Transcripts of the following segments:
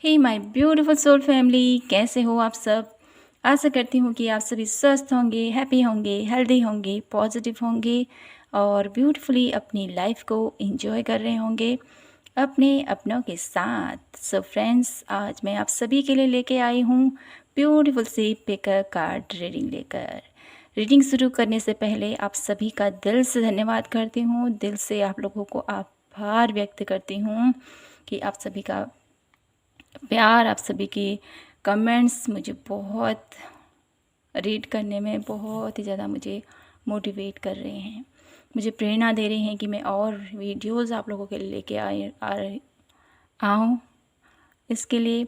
Hey my beautiful soul family, कैसे हो आप सब। आशा करती हूँ कि आप सभी स्वस्थ होंगे, हैप्पी होंगे, हेल्दी होंगे, पॉजिटिव होंगे और ब्यूटीफुली अपनी लाइफ को एंजॉय कर रहे होंगे अपने अपनों के साथ। सो फ्रेंड्स, आज मैं आप सभी के लिए लेके आई हूँ ब्यूटीफुल सी पिकर कार्ड रीडिंग लेकर। रीडिंग शुरू करने से पहले आप सभी का दिल से धन्यवाद करती हूँ, दिल से आप लोगों को आभार व्यक्त करती हूँ कि आप सभी का प्यार, आप सभी की कमेंट्स मुझे बहुत रीड करने में बहुत ही ज़्यादा मुझे मोटिवेट कर रहे हैं, मुझे प्रेरणा दे रहे हैं कि मैं और वीडियोस आप लोगों के लिए लेके आऊँ। इसके लिए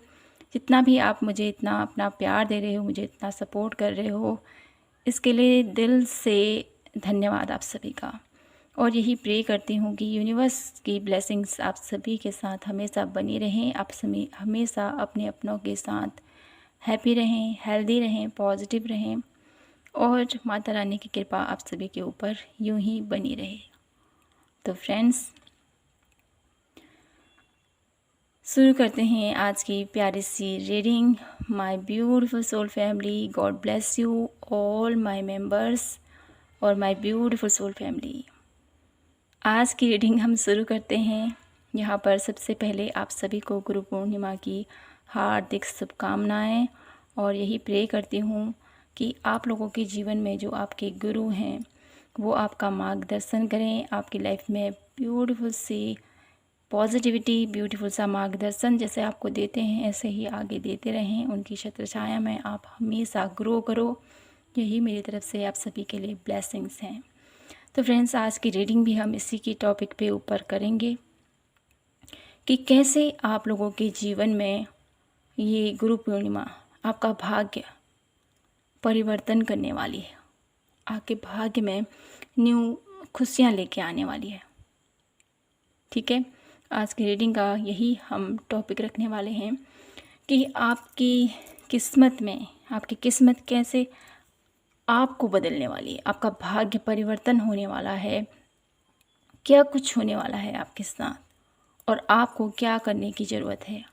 जितना भी आप मुझे इतना अपना प्यार दे रहे हो, मुझे इतना सपोर्ट कर रहे हो, इसके लिए दिल से धन्यवाद आप सभी का। और यही प्रे करती हूँ कि यूनिवर्स की ब्लेसिंग्स आप सभी के साथ हमेशा बनी रहें। आप सभी हमेशा अपने अपनों के साथ हैप्पी रहें, हेल्दी रहें, पॉजिटिव रहें और माता रानी की कृपा आप सभी के ऊपर यूं ही बनी रहे। तो फ्रेंड्स, शुरू करते हैं आज की प्यारी सी reading. My beautiful soul family, God bless you all my members और माय ब्यूटीफुल सोल फैमिली। आज की रीडिंग हम शुरू करते हैं। यहाँ पर सबसे पहले आप सभी को गुरु पूर्णिमा की हार्दिक शुभकामनाएं और यही प्रे करती हूँ कि आप लोगों के जीवन में जो आपके गुरु हैं वो आपका मार्गदर्शन करें, आपकी लाइफ में ब्यूटीफुल सी पॉजिटिविटी, ब्यूटीफुल सा मार्गदर्शन जैसे आपको देते हैं ऐसे ही आगे देते रहें। उनकी छत्र छाया में आप हमेशा ग्रो करो, यही मेरी तरफ से आप सभी के लिए ब्लेसिंग्स हैं। तो फ्रेंड्स, आज की रीडिंग भी हम इसी की टॉपिक पे ऊपर करेंगे कि कैसे आप लोगों के जीवन में ये गुरु पूर्णिमा आपका भाग्य परिवर्तन करने वाली है, आपके भाग्य में न्यू खुशियाँ लेके आने वाली है। ठीक है, आज की रीडिंग का यही हम टॉपिक रखने वाले हैं कि आपकी किस्मत में, आपकी किस्मत कैसे आपको बदलने वाली है, आपका भाग्य परिवर्तन होने वाला है, क्या कुछ होने वाला है आपके साथ और आपको क्या करने की ज़रूरत है।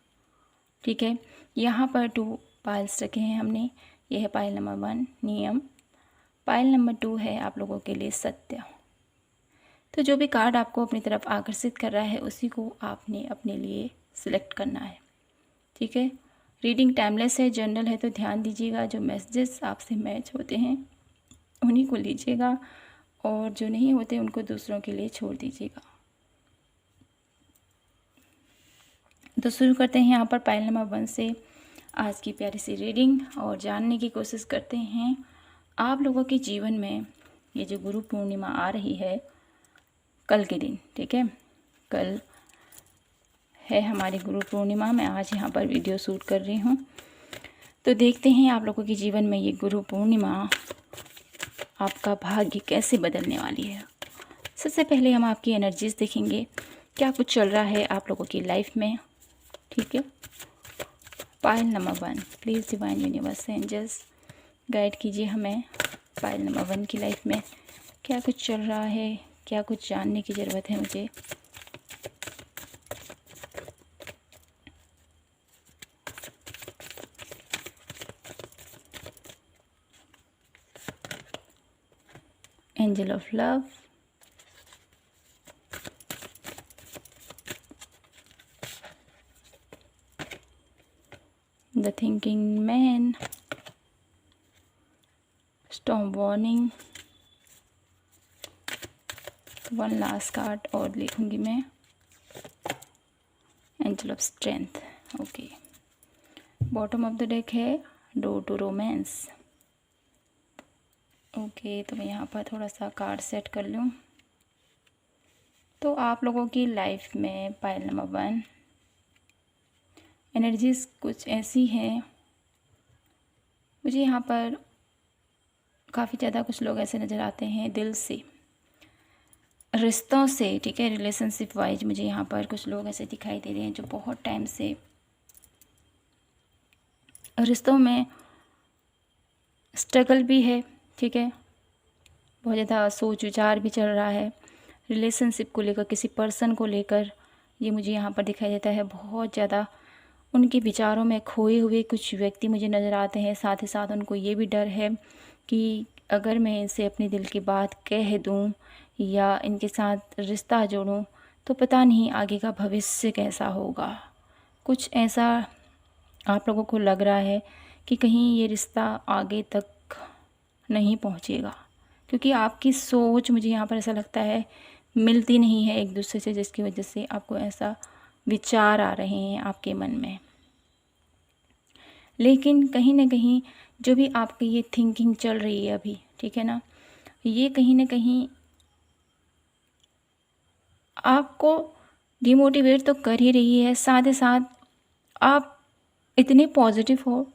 ठीक है, यहाँ पर 2 पाइल्स रखे हैं हमने। यह है पाइल नंबर 1 नियम, पाइल नंबर 2 है आप लोगों के लिए सत्य। तो जो भी कार्ड आपको अपनी तरफ आकर्षित कर रहा है उसी को आपने अपने लिए सिलेक्ट करना है। ठीक है, रीडिंग टाइमलेस है, जनरल है, तो ध्यान दीजिएगा। जो मैसेजेस आपसे मैच होते हैं उन्हीं को लीजिएगा और जो नहीं होते उनको दूसरों के लिए छोड़ दीजिएगा। तो शुरू करते हैं यहाँ पर पाइल नंबर 1 से आज की प्यारी सी रीडिंग और जानने की कोशिश करते हैं आप लोगों के जीवन में ये जो गुरु पूर्णिमा आ रही है कल के दिन। ठीक है, कल है हमारी गुरु पूर्णिमा। मैं आज यहाँ पर वीडियो शूट कर रही हूँ, तो देखते हैं आप लोगों के जीवन में ये गुरु पूर्णिमा आपका भाग्य कैसे बदलने वाली है। सबसे पहले हम आपकी एनर्जीज देखेंगे, क्या कुछ चल रहा है आप लोगों की लाइफ में। ठीक है, pile number 1, please divine universe angels guide कीजिए हमें पाइल नंबर 1 की लाइफ में क्या कुछ चल रहा है, क्या कुछ जानने की ज़रूरत है मुझे। Angel of love, the thinking man, storm warning, 1 last card और लिखूंगी मैं, angel of strength. Okay, bottom of the deck है डोर टू रोमांस। ओके, तो मैं यहाँ पर थोड़ा सा कार्ड सेट कर लूँ। तो आप लोगों की लाइफ में पाइल नंबर 1 एनर्जीज कुछ ऐसी हैं, मुझे यहाँ पर काफ़ी ज़्यादा कुछ लोग ऐसे नज़र आते हैं दिल से, रिश्तों से। ठीक है, रिलेशनशिप वाइज मुझे यहाँ पर कुछ लोग ऐसे दिखाई दे रहे हैं जो बहुत टाइम से रिश्तों में स्ट्रगल भी है। ठीक है, बहुत ज़्यादा सोच विचार भी चल रहा है रिलेशनशिप को लेकर, किसी पर्सन को लेकर। ये मुझे यहाँ पर दिखाई देता है बहुत ज़्यादा उनके विचारों में खोए हुए कुछ व्यक्ति मुझे नज़र आते हैं। साथ ही साथ उनको ये भी डर है कि अगर मैं इनसे अपने दिल की बात कह दूँ या इनके साथ रिश्ता जोड़ूँ तो पता नहीं आगे का भविष्य कैसा होगा। कुछ ऐसा आप लोगों को लग रहा है कि कहीं ये रिश्ता आगे तक नहीं पहुँचेगा, क्योंकि आपकी सोच मुझे यहाँ पर ऐसा लगता है मिलती नहीं है एक दूसरे से, जिसकी वजह से आपको ऐसा विचार आ रहे हैं आपके मन में। लेकिन कहीं न कहीं जो भी आपकी ये थिंकिंग चल रही है अभी, ठीक है ना, ये कहीं न कहीं आपको डिमोटिवेट तो कर ही रही है। साथ ही साथ आप इतने पॉजिटिव हो,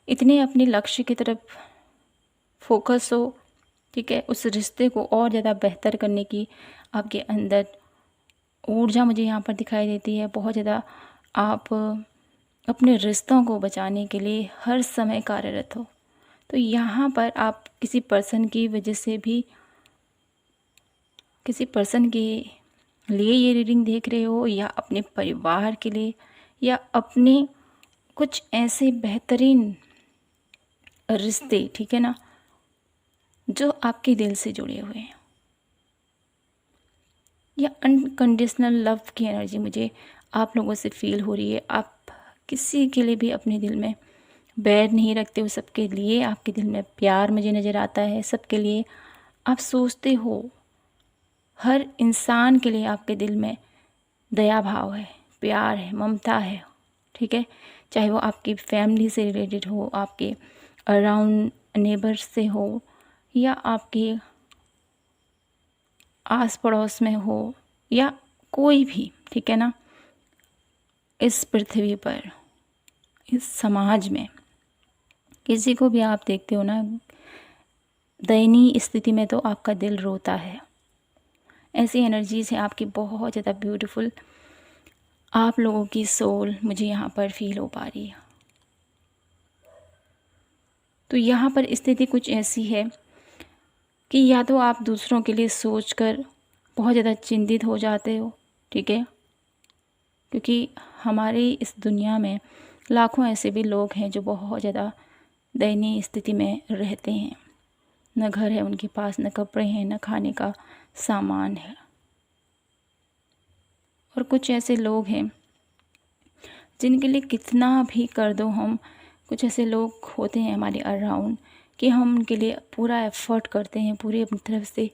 इतने अपने लक्ष्य की तरफ फोकस हो, ठीक है, उस रिश्ते को और ज़्यादा बेहतर करने की आपके अंदर ऊर्जा मुझे यहाँ पर दिखाई देती है। बहुत ज़्यादा आप अपने रिश्तों को बचाने के लिए हर समय कार्यरत हो। तो यहाँ पर आप किसी पर्सन की वजह से भी, किसी पर्सन के लिए ये रीडिंग देख रहे हो, या अपने परिवार के लिए, या अपने कुछ ऐसे बेहतरीन रिश्ते, ठीक है ना, जो आपके दिल से जुड़े हुए हैं, या अनकंडीशनल लव की एनर्जी मुझे आप लोगों से फील हो रही है। आप किसी के लिए भी अपने दिल में बैर नहीं रखते हो, सबके लिए आपके दिल में प्यार मुझे नज़र आता है। सबके लिए आप सोचते हो, हर इंसान के लिए आपके दिल में दया भाव है, प्यार है, ममता है, ठीक है। चाहे वो आपकी फैमिली से रिलेटेड हो, आपके अराउंड नेबर्स से हो, या आपके आस पड़ोस में हो, या कोई भी, ठीक है ना, इस पृथ्वी पर, इस समाज में किसी को भी आप देखते हो ना दयनीय स्थिति में, तो आपका दिल रोता है। ऐसी एनर्जीज़ है आपकी बहुत ज़्यादा ब्यूटीफुल। आप लोगों की सोल मुझे यहाँ पर फील हो पा रही है। तो यहाँ पर स्थिति कुछ ऐसी है कि या तो आप दूसरों के लिए सोचकर बहुत ज़्यादा चिंतित हो जाते हो, ठीक है, क्योंकि हमारी इस दुनिया में लाखों ऐसे भी लोग हैं जो बहुत ज़्यादा दयनीय स्थिति में रहते हैं। न घर है उनके पास, न कपड़े हैं, न खाने का सामान है। और कुछ ऐसे लोग हैं जिनके लिए कितना भी कर दो हम, कुछ ऐसे लोग होते हैं हमारे अराउंड कि हम उनके लिए पूरा एफ़र्ट करते हैं, पूरी अपनी तरफ से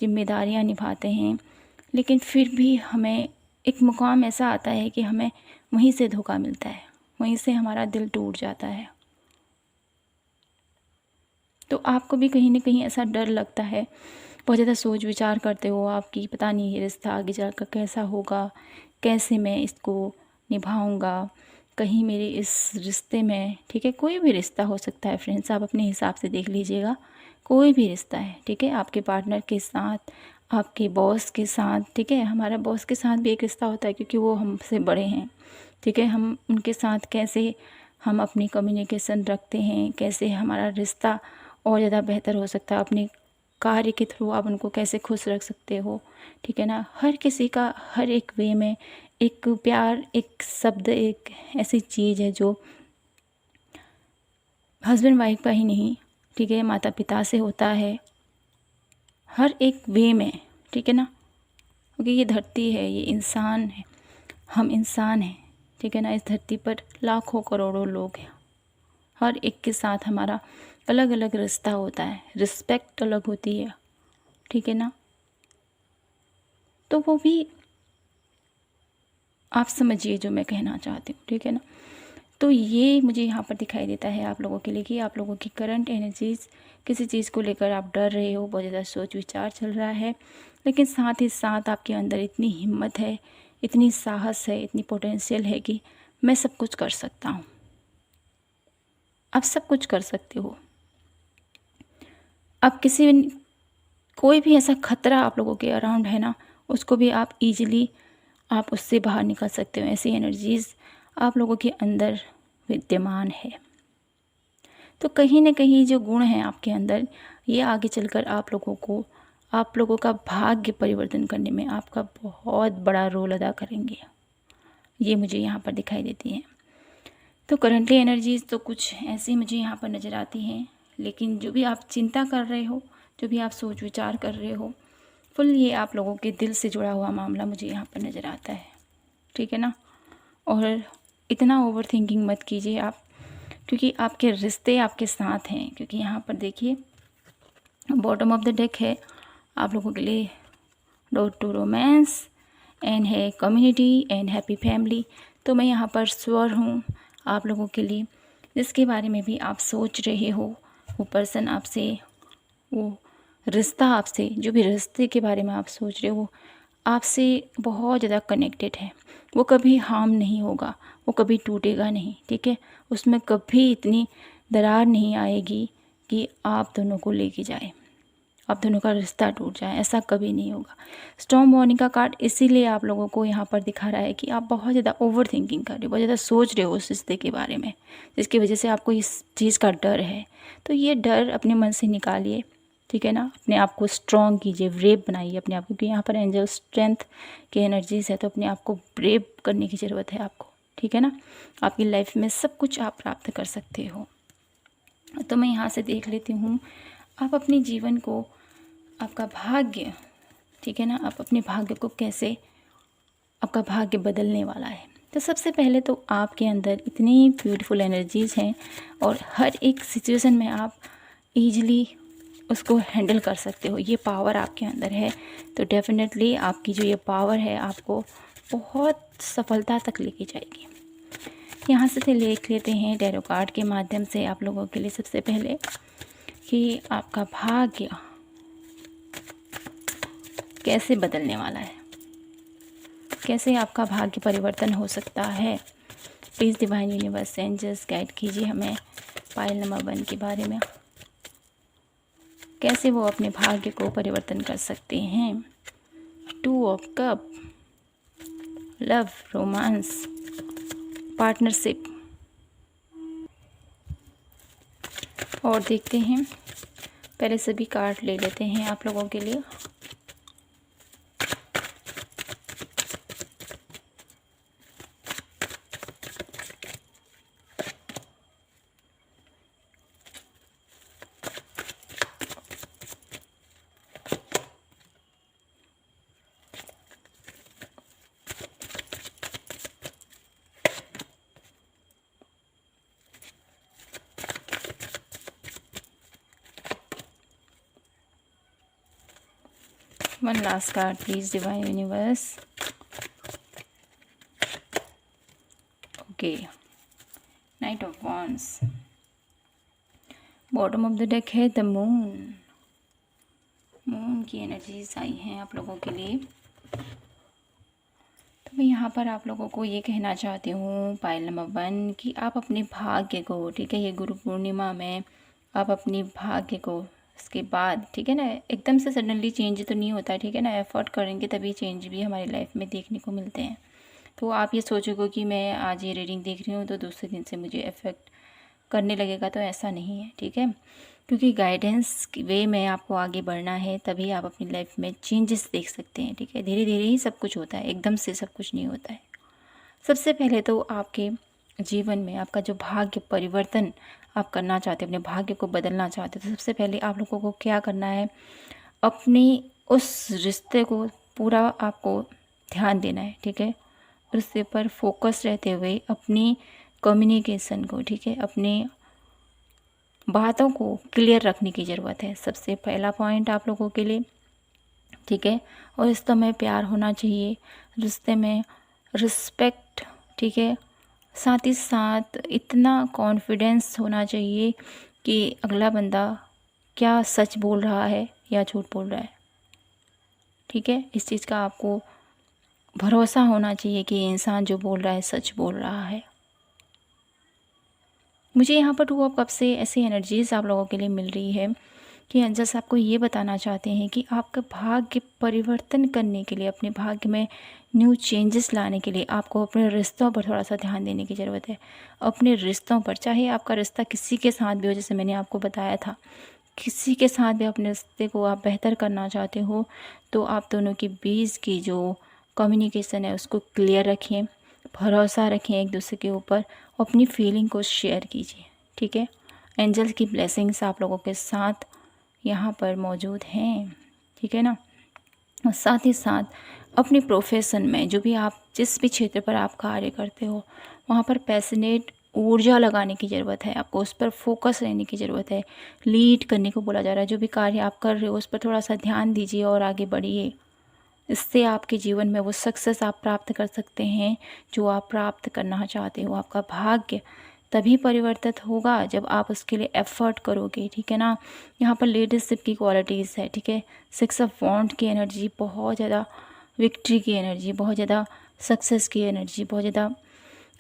जिम्मेदारियां निभाते हैं, लेकिन फिर भी हमें एक मुकाम ऐसा आता है कि हमें वहीं से धोखा मिलता है, वहीं से हमारा दिल टूट जाता है। तो आपको भी कहीं ना कहीं ऐसा डर लगता है, बहुत ज़्यादा सोच विचार करते हो आप कि पता नहीं ये रिश्ता आगे जाकर कैसा होगा, कैसे मैं इसको निभाऊंगा, कहीं मेरे इस रिश्ते में, ठीक है, कोई भी रिश्ता हो सकता है फ्रेंड्स, आप अपने हिसाब से देख लीजिएगा, कोई भी रिश्ता है, ठीक है, आपके पार्टनर के साथ, आपके बॉस के साथ, ठीक है, हमारा बॉस के साथ भी एक रिश्ता होता है क्योंकि वो हमसे बड़े हैं, ठीक है, हम उनके साथ कैसे हम अपनी कम्युनिकेशन रखते हैं, कैसे हमारा रिश्ता और ज़्यादा बेहतर हो सकता है, अपने कार्य के थ्रू आप उनको कैसे खुश रख सकते हो, ठीक है ना। हर किसी का हर एक वे में एक प्यार, एक शब्द, एक ऐसी चीज़ है जो हस्बैंड वाइफ का ही नहीं, ठीक है, माता पिता से होता है, हर एक वे में, ठीक है ना, क्योंकि ये धरती है, ये इंसान है, हम इंसान हैं, ठीक है ना। इस धरती पर लाखों करोड़ों लोग हैं, हर एक के साथ हमारा अलग अलग रिश्ता होता है, रिस्पेक्ट अलग होती है, ठीक है ना। तो वो भी आप समझिए जो मैं कहना चाहती हूँ, ठीक है ना। तो ये मुझे यहाँ पर दिखाई देता है आप लोगों के लिए कि आप लोगों की करंट एनर्जीज़, किसी चीज़ को लेकर आप डर रहे हो, बहुत ज़्यादा सोच विचार चल रहा है, लेकिन साथ ही साथ आपके अंदर इतनी हिम्मत है, इतनी साहस है, इतनी पोटेंशियल है कि मैं सब कुछ कर सकता हूँ। आप सब कुछ कर सकते हो। अब कोई भी ऐसा खतरा आप लोगों के अराउंड है ना, उसको भी आप इजीली आप उससे बाहर निकल सकते हो। ऐसी एनर्जीज़ आप लोगों के अंदर विद्यमान है। तो कहीं ना कहीं जो गुण हैं आपके अंदर, ये आगे चलकर आप लोगों का भाग्य परिवर्तन करने में आपका बहुत बड़ा रोल अदा करेंगे। ये मुझे यहाँ पर दिखाई देती है। तो करंटली एनर्जीज़ तो कुछ ऐसी मुझे यहाँ पर नज़र आती हैं, लेकिन जो भी आप चिंता कर रहे हो, जो भी आप सोच विचार कर रहे हो, फुल ये आप लोगों के दिल से जुड़ा हुआ मामला मुझे यहाँ पर नज़र आता है, ठीक है ना। और इतना ओवर थिंकिंग मत कीजिए आप, क्योंकि आपके रिश्ते आपके साथ हैं। क्योंकि यहाँ पर देखिए बॉटम ऑफ द डेक है आप लोगों के लिए रोड टू रोमांस एंड है कम्युनिटी एंड हैप्पी फैमिली। तो मैं यहाँ पर श्योर हूँ आप लोगों के लिए, जिसके बारे में भी आप सोच रहे हो, वो पर्सन आपसे, वो रिश्ता आपसे, जो भी रिश्ते के बारे में आप सोच रहे हो आपसे बहुत ज़्यादा कनेक्टेड है। वो कभी हार्म नहीं होगा, वो कभी टूटेगा नहीं, ठीक है। उसमें कभी इतनी दरार नहीं आएगी कि आप दोनों को लेके जाए, आप दोनों का रिश्ता टूट जाए, ऐसा कभी नहीं होगा। स्टॉर्म वार्निंग का कार्ड इसीलिए आप लोगों को यहाँ पर दिखा रहा है कि आप बहुत ज़्यादा ओवर थिंकिंग कर रहे हो, बहुत ज़्यादा सोच रहे हो उस रिश्ते के बारे में, जिसकी वजह से आपको इस चीज़ का डर है। तो ये डर अपने मन से निकालिए, ठीक है ना। अपने आप को स्ट्रॉन्ग कीजिए, ब्रेव बनाइए अपने आप को, क्योंकि यहाँ पर एंजल स्ट्रेंथ की एनर्जीज है। तो अपने आप को ब्रेव करने की ज़रूरत है आपको, ठीक है ना। आपकी लाइफ में सब कुछ आप प्राप्त कर सकते हो। तो मैं यहाँ से देख लेती हूँ आप अपने जीवन को, आपका भाग्य, ठीक है ना, आप अपने भाग्य को कैसे, आपका भाग्य बदलने वाला है। तो सबसे पहले तो आपके अंदर इतनी ब्यूटीफुल एनर्जीज़ हैं और हर एक सिचुएशन में आप ईजिली उसको हैंडल कर सकते हो, ये पावर आपके अंदर है। तो डेफिनेटली आपकी जो ये पावर है आपको बहुत सफलता तक लेके जाएगी। यहाँ से देख लेते हैं टैरो कार्ड के माध्यम से आप लोगों के लिए सबसे पहले कि आपका भाग्य कैसे बदलने वाला है, कैसे आपका भाग्य परिवर्तन हो सकता है। Please divine universe angels guide कीजिए हमें पाइल नंबर 1 के बारे में, कैसे वो अपने भाग्य को परिवर्तन कर सकते हैं। 2 of cup, love, romance, partnership. और देखते हैं, पहले सभी कार्ड ले लेते हैं आप लोगों के लिए। One last card, please, Divine Universe. Okay, Knight of Wands. Bottom of the deck है द मून। मून की एनर्जीज आई हैं आप लोगों के लिए। तो मैं यहाँ पर आप लोगों को ये कहना चाहती हूँ पाइल नंबर 1 कि आप अपने भाग्य को, ठीक है, ये गुरु पूर्णिमा में आप अपने भाग्य को, इसके बाद, ठीक है ना, एकदम से सडनली चेंज तो नहीं होता है, ठीक है ना। एफर्ट करेंगे तभी चेंज भी हमारी लाइफ में देखने को मिलते हैं। तो आप ये सोचोगे कि मैं आज ये रीडिंग देख रही हूँ तो दूसरे दिन से मुझे इफ़ेक्ट करने लगेगा, तो ऐसा नहीं है, ठीक है। क्योंकि गाइडेंस की वे में आपको आगे बढ़ना है, तभी आप अपनी लाइफ में चेंजेस देख सकते हैं, ठीक है। धीरे धीरे ही सब कुछ होता है, एकदम से सब कुछ नहीं होता है। सबसे पहले तो आपके जीवन में आपका जो भाग्य परिवर्तन आप करना चाहते हैं, अपने भाग्य को बदलना चाहते हैं, तो सबसे पहले आप लोगों को क्या करना है, अपनी उस रिश्ते को पूरा आपको ध्यान देना है, ठीक है। रिश्ते पर फोकस रहते हुए अपनी कम्युनिकेशन को, ठीक है, अपनी बातों को क्लियर रखने की ज़रूरत है। सबसे पहला पॉइंट आप लोगों के लिए, ठीक है। और इस समय प्यार होना चाहिए, रिश्ते में रिस्पेक्ट, ठीक है। साथ ही साथ इतना कॉन्फिडेंस होना चाहिए कि अगला बंदा क्या सच बोल रहा है या झूठ बोल रहा है, ठीक है। इस चीज़ का आपको भरोसा होना चाहिए कि इंसान जो बोल रहा है सच बोल रहा है। मुझे यहाँ पर 2 ऑफ कप से ऐसी एनर्जीज़ आप लोगों के लिए मिल रही है कि एंजल्स आपको ये बताना चाहते हैं कि आपका भाग्य परिवर्तन करने के लिए, अपने भाग्य में न्यू चेंजेस लाने के लिए आपको अपने रिश्तों पर थोड़ा सा ध्यान देने की ज़रूरत है। अपने रिश्तों पर, चाहे आपका रिश्ता किसी के साथ भी हो, जैसे मैंने आपको बताया था, किसी के साथ भी अपने रिश्ते को आप बेहतर करना चाहते हो, तो आप दोनों के बीच की जो कम्युनिकेशन है उसको क्लियर रखें। भरोसा रखें एक दूसरे के ऊपर और अपनी फीलिंग को शेयर कीजिए, ठीक है। एंजल्स की ब्लेसिंग्स आप लोगों के साथ यहाँ पर मौजूद हैं, ठीक है ना। और साथ ही साथ अपने प्रोफेशन में जो भी आप जिस भी क्षेत्र पर आप कार्य करते हो वहाँ पर पैशनेट ऊर्जा लगाने की ज़रूरत है, आपको उस पर फोकस रहने की ज़रूरत है। लीड करने को बोला जा रहा है, जो भी कार्य आप कर रहे हो उस पर थोड़ा सा ध्यान दीजिए और आगे बढ़िए। इससे आपके जीवन में वो सक्सेस आप प्राप्त कर सकते हैं जो आप प्राप्त करना चाहते हो। आपका भाग्य तभी परिवर्तित होगा जब आप उसके लिए एफर्ट करोगे, ठीक है ना। यहाँ पर लीडरशिप की क्वालिटीज़ है, ठीक है। 6 ऑफ वॉन्ड की एनर्जी बहुत ज़्यादा विक्ट्री की एनर्जी, बहुत ज़्यादा सक्सेस की एनर्जी, बहुत ज़्यादा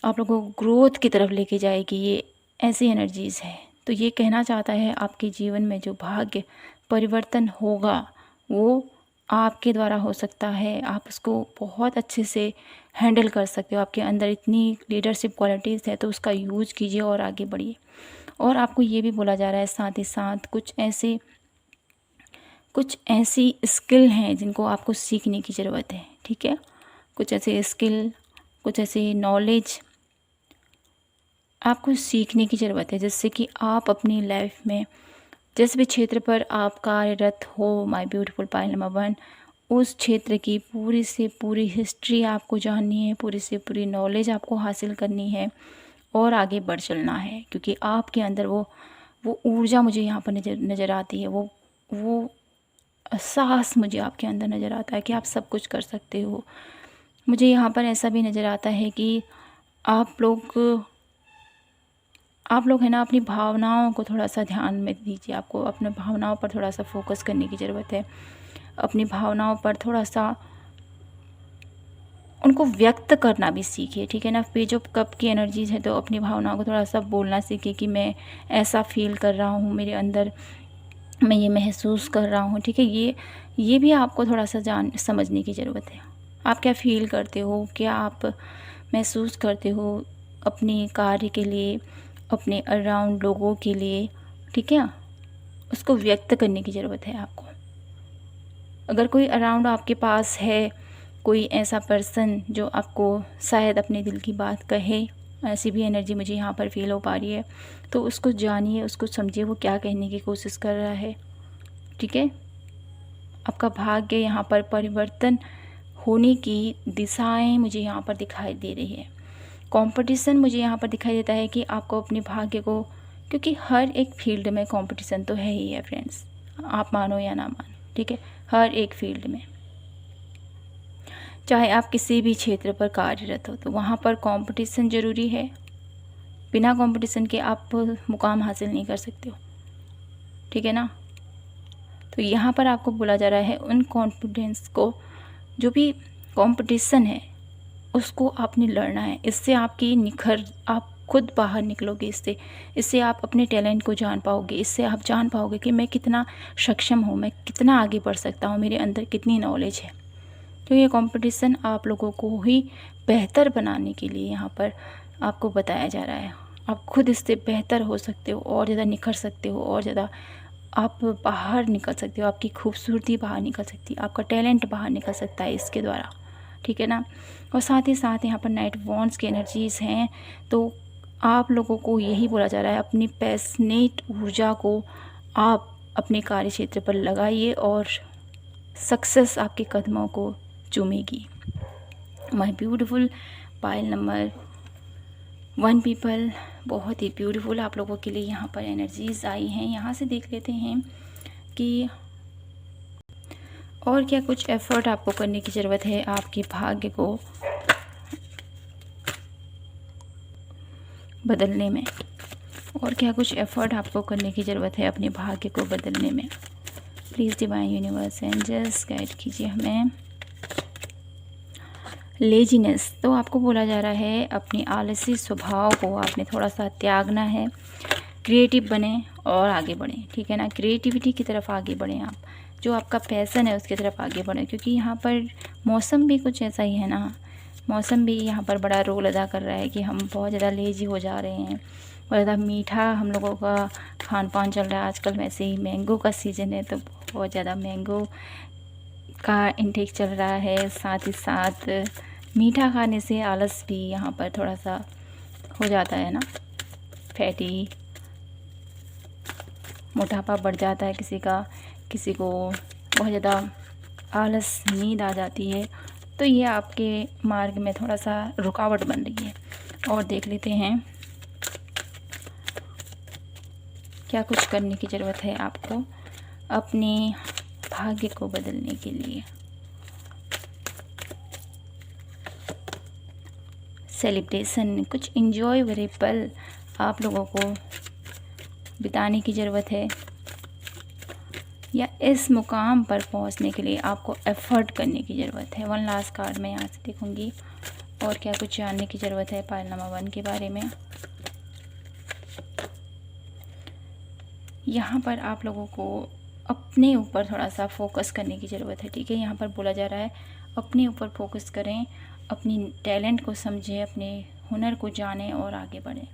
आप लोगों को ग्रोथ की तरफ लेके जाएगी। ये ऐसी एनर्जीज़ है। तो ये कहना चाहता है आपके जीवन में जो भाग्य परिवर्तन होगा वो आपके द्वारा हो सकता है। आप उसको बहुत अच्छे से हैंडल कर सकते हो। आपके अंदर इतनी लीडरशिप क्वालिटीज़ है तो उसका यूज कीजिए और आगे बढ़िए। और आपको ये भी बोला जा रहा है साथ ही साथ कुछ ऐसी स्किल हैं जिनको आपको सीखने की ज़रूरत है, ठीक है। कुछ ऐसे स्किल, कुछ ऐसी नॉलेज आपको सीखने की ज़रूरत है जिससे कि आप अपनी लाइफ में जिस भी क्षेत्र पर आप कार्यरत हो, माय ब्यूटीफुल पायल नंबर 1, उस क्षेत्र की पूरी से पूरी हिस्ट्री आपको जाननी है, पूरी से पूरी नॉलेज आपको हासिल करनी है और आगे बढ़ चलना है। क्योंकि आपके अंदर वो ऊर्जा मुझे यहाँ पर नज़र आती है, वो साहस मुझे आपके अंदर नज़र आता है कि आप सब कुछ कर सकते हो। मुझे यहाँ पर ऐसा भी नज़र आता है कि आप लोग है ना अपनी भावनाओं को थोड़ा सा ध्यान में दीजिए। आपको अपने भावनाओं पर थोड़ा सा फोकस करने की ज़रूरत है। अपनी भावनाओं पर थोड़ा सा उनको व्यक्त करना भी सीखिए, ठीक है ना। पेज ऑफ कप की एनर्जीज है तो अपनी भावनाओं को थोड़ा सा बोलना सीखिए कि मैं ऐसा फील कर रहा हूँ, मेरे अंदर मैं ये महसूस कर रहा हूँ, ठीक है। ये भी आपको थोड़ा सा समझने की ज़रूरत है। आप क्या फील करते हो, क्या आप महसूस करते हो अपने कार्य के लिए, अपने अराउंड लोगों के लिए, ठीक है। उसको व्यक्त करने की ज़रूरत है आपको। अगर कोई अराउंड आपके पास है, कोई ऐसा पर्सन जो आपको शायद अपने दिल की बात कहे, ऐसी भी एनर्जी मुझे यहाँ पर फील हो पा रही है, तो उसको जानिए, उसको समझिए वो क्या कहने की कोशिश कर रहा है, ठीक है। आपका भाग्य यहाँ पर परिवर्तन होने की दिशाएं मुझे यहाँ पर दिखाई दे रही है। कंपटीशन मुझे यहाँ पर दिखाई देता है कि आपको अपने भाग्य को, क्योंकि हर एक फील्ड में कंपटीशन तो है ही है फ्रेंड्स, आप मानो या ना मानो, ठीक है। हर एक फील्ड में, चाहे आप किसी भी क्षेत्र पर कार्यरत हो, तो वहाँ पर कंपटीशन ज़रूरी है। बिना कंपटीशन के आप मुकाम हासिल नहीं कर सकते हो, ठीक है ना। तो यहाँ पर आपको बोला जा रहा है उन कॉन्फिडेंस को, जो भी कंपटीशन है उसको आपने लड़ना है। इससे आप खुद बाहर निकलोगे। इससे आप अपने टैलेंट को जान पाओगे। इससे आप जान पाओगे कि मैं कितना सक्षम हूँ, मैं कितना आगे बढ़ सकता हूँ, मेरे अंदर कितनी नॉलेज है। तो ये कंपटीशन आप लोगों को ही बेहतर बनाने के लिए यहाँ पर आपको बताया जा रहा है। आप खुद इससे बेहतर हो सकते हो, और ज़्यादा निखर सकते हो, और ज़्यादा आप बाहर निकल सकते हो। आपकी खूबसूरती बाहर निकल सकती है, आपका टैलेंट बाहर निकल सकता है इसके द्वारा, ठीक है ना। और साथ ही साथ यहाँ पर नाइट वॉन्ड्स की एनर्जीज़ हैं, तो आप लोगों को यही बोला जा रहा है अपनी पैशनेट ऊर्जा को आप अपने कार्य क्षेत्र पर लगाइए और सक्सेस आपके कदमों को चूमेगी। My beautiful pile number 1 people, बहुत ही ब्यूटीफुल आप लोगों के लिए यहाँ पर एनर्जीज़ आई हैं। यहाँ से देख लेते हैं कि और क्या कुछ एफ़र्ट आपको करने की ज़रूरत है आपके भाग्य को बदलने में। और क्या कुछ एफ़र्ट आपको करने की ज़रूरत है अपने भाग्य को बदलने में। Please divine universe angels guide कीजिए हमें। लेजीनेस, तो आपको बोला जा रहा है अपनी आलसी स्वभाव को आपने थोड़ा सा त्यागना है। क्रिएटिव बने और आगे बढ़ें, ठीक है ना। क्रिएटिविटी की तरफ आगे बढ़ें आप, जो आपका पैशन है उसकी तरफ आगे बढ़ें। क्योंकि यहाँ पर मौसम भी कुछ ऐसा ही है ना, मौसम भी यहाँ पर बड़ा रोल अदा कर रहा है कि हम बहुत ज़्यादा लेजी हो जा रहे हैं। बहुत ज़्यादा मीठा हम लोगों का खान पान चल रहा है आजकल। वैसे ही मैंगो का सीज़न है तो बहुत ज़्यादा मैंगो का इंटेक चल रहा है। साथ ही साथ मीठा खाने से आलस भी यहाँ पर थोड़ा सा हो जाता है ना, फैटी, मोटापा बढ़ जाता है किसी को बहुत ज़्यादा आलस, नींद आ जाती है, तो ये आपके मार्ग में थोड़ा सा रुकावट बन रही है। और देख लेते हैं क्या कुछ करने की ज़रूरत है आपको अपने भाग्य को बदलने के लिए। सेलिब्रेशन, कुछ इंजॉय भरे पल आप लोगों को बिताने की ज़रूरत है, या इस मुकाम पर पहुंचने के लिए आपको एफ़र्ट करने की ज़रूरत है। वन लास्ट कार्ड मैं यहाँ से देखूँगी और क्या कुछ जानने की ज़रूरत है पाइल नंबर 1 के बारे में। यहाँ पर आप लोगों को अपने ऊपर थोड़ा सा फोकस करने की ज़रूरत है, ठीक है। यहाँ पर बोला जा रहा है अपने ऊपर फोकस करें, अपनी टैलेंट को समझें, अपने हुनर को जानें और आगे बढ़ें।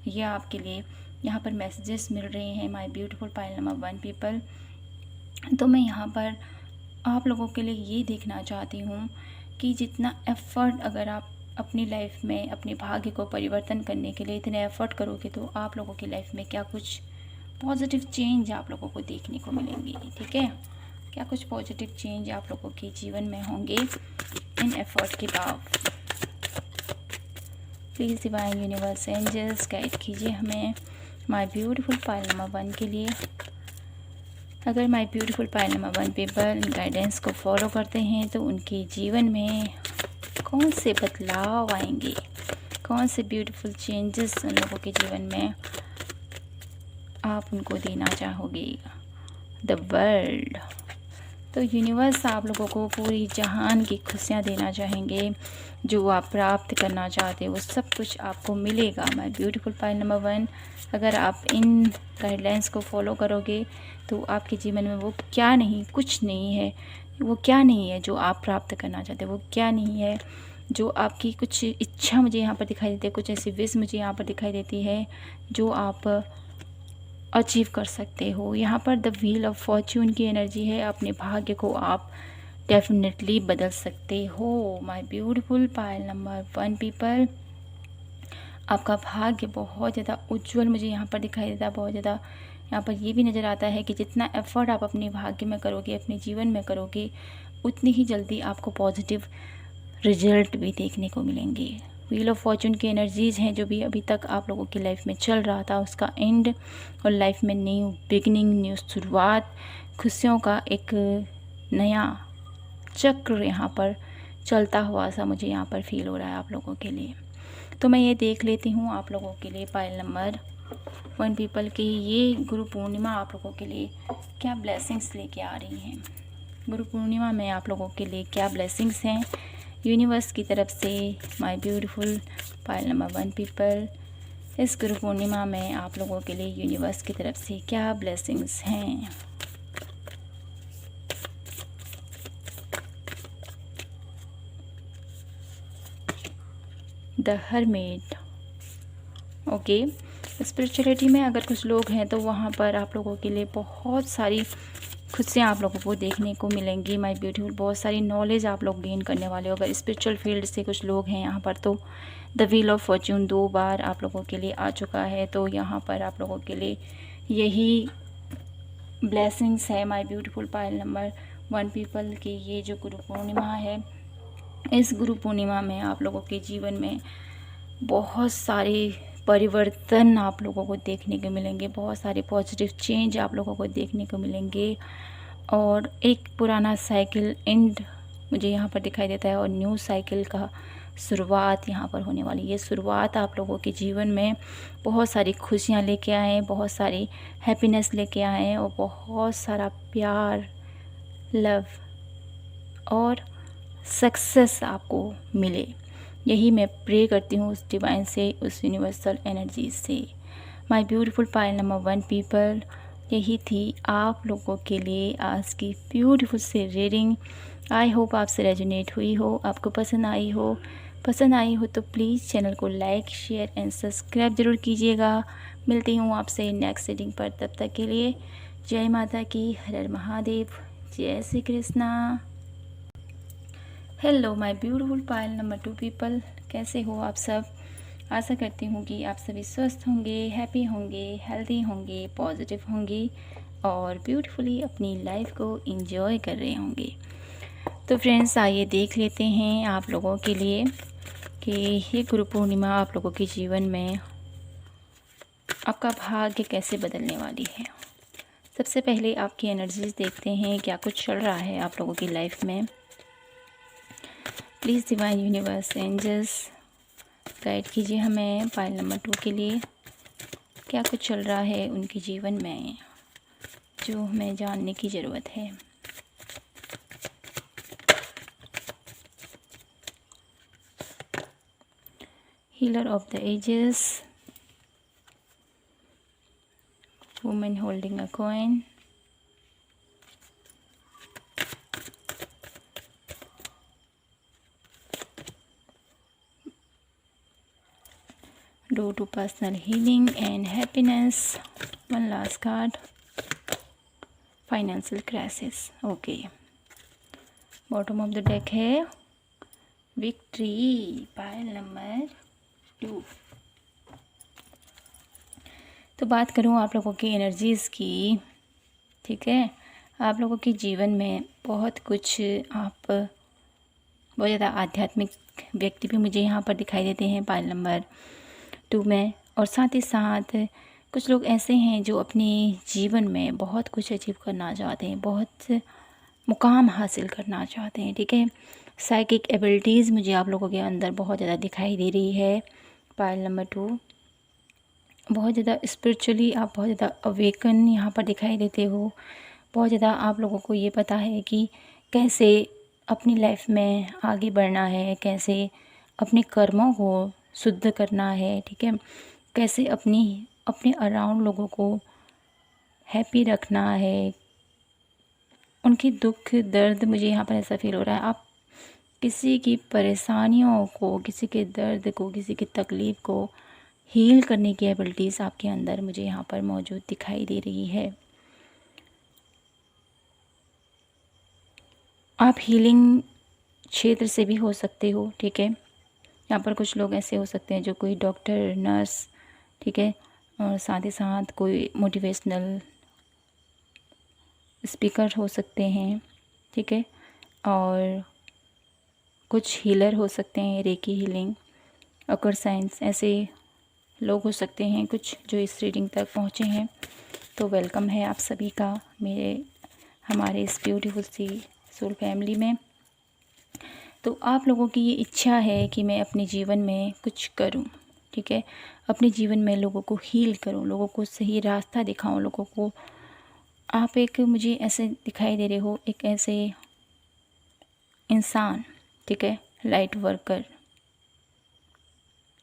यह आपके लिए यहाँ पर मैसेजेस मिल रहे हैं my beautiful pile number 1 people. तो मैं यहाँ पर आप लोगों के लिए ये देखना चाहती हूँ कि जितना एफ़र्ट अगर आप अपनी लाइफ में अपने भाग्य को परिवर्तन करने के लिए इतने एफ़र्ट करोगे, तो आप लोगों की लाइफ में क्या कुछ पॉजिटिव चेंज आप लोगों को देखने को मिलेंगी, ठीक है। क्या कुछ पॉजिटिव चेंज आप लोगों के जीवन में होंगे इन एफ़र्ट के बाद। Please divine universe angels guide कीजिए हमें माय ब्यूटीफुल पाइल नंबर 1 के लिए। अगर my beautiful pile number 1 people guidance को फॉलो करते हैं तो उनके जीवन में कौन से बदलाव आएंगे, कौन से ब्यूटीफुल चेंजेस उन लोगों के जीवन में आप उनको देना चाहोगे। द वर्ल्ड, तो यूनिवर्स आप लोगों को पूरी जहान की खुशियाँ देना चाहेंगे। जो आप प्राप्त करना चाहते हो वो सब कुछ आपको मिलेगा माय ब्यूटीफुल पाइल नंबर 1। अगर आप इन गाइडलाइंस को फॉलो करोगे तो आपके जीवन में वो क्या नहीं, कुछ नहीं है, वो क्या नहीं है जो आप प्राप्त करना चाहते हो, वो क्या नहीं है जो आपकी कुछ इच्छा मुझे यहाँ पर दिखाई देती है, कुछ ऐसी विश मुझे यहाँ पर दिखाई देती है जो आप अचीव कर सकते हो। यहाँ पर द व्हील ऑफ फॉर्च्यून की एनर्जी है, अपने भाग्य को आप डेफिनेटली बदल सकते हो my beautiful pile number 1 people. आपका भाग्य बहुत ज़्यादा उज्जवल मुझे यहाँ पर दिखाई देता है, बहुत ज़्यादा। यहाँ पर ये भी नज़र आता है कि जितना एफ़र्ट आप अपने भाग्य में करोगे, अपने जीवन में करोगे, उतनी ही जल्दी आपको पॉजिटिव रिजल्ट भी देखने को मिलेंगे। व्हील ऑफ फॉर्चून की एनर्जीज़ हैं, जो भी अभी तक आप लोगों की लाइफ में चल रहा था उसका एंड, और लाइफ में न्यू बिगनिंग, न्यू शुरुआत, खुशियों का एक नया चक्र यहाँ पर चलता हुआ सा मुझे यहाँ पर फील हो रहा है आप लोगों के लिए। तो मैं ये देख लेती हूँ आप लोगों के लिए पाइल नंबर 1 पीपल की ये गुरु पूर्णिमा आप लोगों के लिए क्या ब्लेसिंग्स लेके आ रही हैं। गुरु पूर्णिमा में आप लोगों के लिए क्या ब्लेसिंग्स हैं यूनिवर्स की तरफ से my beautiful pile number 1 people. इस गुरु पूर्णिमा में आप लोगों के लिए यूनिवर्स की तरफ से क्या ब्लेसिंग्स हैं। The hermit, okay. स्पिरिचुअलिटी में अगर कुछ लोग हैं तो वहाँ पर आप लोगों के लिए बहुत सारी खुशियाँ आप लोगों को देखने को मिलेंगी माय ब्यूटीफुल। बहुत सारी नॉलेज आप लोग गेन करने वाले हो। अगर स्पिरिचुअल फील्ड से कुछ लोग हैं यहाँ पर तो द व्हील ऑफ फॉर्च्यून 2 बार आप लोगों के लिए आ चुका है, तो यहाँ पर आप लोगों के लिए यही ब्लेसिंग्स है my beautiful pile number 1 people की। ये जो गुरु पूर्णिमा है, इस गुरु पूर्णिमा में आप लोगों के जीवन में बहुत सारे परिवर्तन आप लोगों को देखने को मिलेंगे, बहुत सारे पॉजिटिव चेंज आप लोगों को देखने को मिलेंगे, और एक पुराना साइकिल एंड मुझे यहाँ पर दिखाई देता है और न्यू साइकिल का शुरुआत यहाँ पर होने वाली है। ये शुरुआत आप लोगों के जीवन में बहुत सारी खुशियाँ लेके आए, बहुत सारी हैप्पीनेस लेके आए, और बहुत सारा प्यार, लव और सक्सेस आपको मिले। यही मैं प्रे करती हूँ उस डिवाइन से, उस यूनिवर्सल एनर्जी से। My beautiful pile number 1 people, यही थी आप लोगों के लिए आज की ब्यूटीफुल से रीडिंग। आई होप आपसे रेजोनेट हुई हो, आपको पसंद आई हो। पसंद आई हो तो प्लीज़ चैनल को लाइक, शेयर एंड सब्सक्राइब ज़रूर कीजिएगा। मिलती हूँ आपसे नेक्स्ट रीडिंग पर, तब तक के लिए जय माता की, हर हर महादेव, जय Shri Krishna. Hello my beautiful pile number 2 people, कैसे हो आप सब। आशा करती हूँ कि आप सभी स्वस्थ होंगे, हैप्पी होंगे, हेल्दी होंगे, पॉजिटिव होंगे और ब्यूटीफुली अपनी लाइफ को एंजॉय कर रहे होंगे। तो फ्रेंड्स, आइए देख लेते हैं आप लोगों के लिए कि ये गुरु पूर्णिमा आप लोगों के जीवन में आपका भाग्य कैसे बदलने वाली है। सबसे पहले आपकी एनर्जीज देखते हैं, क्या कुछ चल रहा है आप लोगों की लाइफ में। Please divine universe angels guide कीजिए हमें पायल नंबर 2 के लिए, क्या कुछ चल रहा है उनके जीवन में जो हमें जानने की ज़रूरत है। Healer of the ages, women holding a coin, door to personal healing and happiness, one last card, financial crisis. Okay, bottom of the deck है विक्ट्री, पायल नंबर 2। तो बात करूँ आप लोगों की एनर्जीज़ की, ठीक है। आप लोगों के जीवन में बहुत कुछ, आप बहुत ज़्यादा आध्यात्मिक व्यक्ति भी मुझे यहाँ पर दिखाई देते हैं पायल नंबर 2 में। और साथ ही साथ कुछ लोग ऐसे हैं जो अपने जीवन में बहुत कुछ अचीव करना चाहते हैं, बहुत मुकाम हासिल करना चाहते हैं, ठीक है। साइकिक एबिलिटीज़ मुझे आप लोगों के अंदर बहुत ज़्यादा दिखाई दे रही है पायल नंबर 2। बहुत ज़्यादा स्पिरिचुअली आप बहुत ज़्यादा अवेकन यहाँ पर दिखाई देते हो। बहुत ज़्यादा आप लोगों को ये पता है कि कैसे अपनी लाइफ में आगे बढ़ना है, कैसे अपने कर्मों को शुद्ध करना है, ठीक है। कैसे अपने अराउंड लोगों को हैप्पी रखना है, उनकी दुख दर्द, मुझे यहाँ पर ऐसा फील हो रहा है आप किसी की परेशानियों को, किसी के दर्द को, किसी की तकलीफ़ को हील करने की एबिलिटीज़ आपके अंदर मुझे यहाँ पर मौजूद दिखाई दे रही है। आप हीलिंग क्षेत्र से भी हो सकते हो, ठीक है। यहाँ पर कुछ लोग ऐसे हो सकते हैं जो कोई डॉक्टर, नर्स, ठीक है, और साथ ही साथ कोई मोटिवेशनल स्पीकर हो सकते हैं, ठीक है। और कुछ हीलर हो सकते हैं, रेकी हीलिंग, अकर साइंस, ऐसे लोग हो सकते हैं कुछ जो इस रीडिंग तक पहुँचे हैं। तो वेलकम है आप सभी का हमारे इस ब्यूटीफुल सी सोल फैमिली में। तो आप लोगों की ये इच्छा है कि मैं अपने जीवन में कुछ करूं, ठीक है। अपने जीवन में लोगों को हील करूं, लोगों को सही रास्ता दिखाऊं, लोगों को, आप एक, मुझे ऐसे दिखाई दे रहे हो, एक ऐसे इंसान, ठीक है, लाइट वर्कर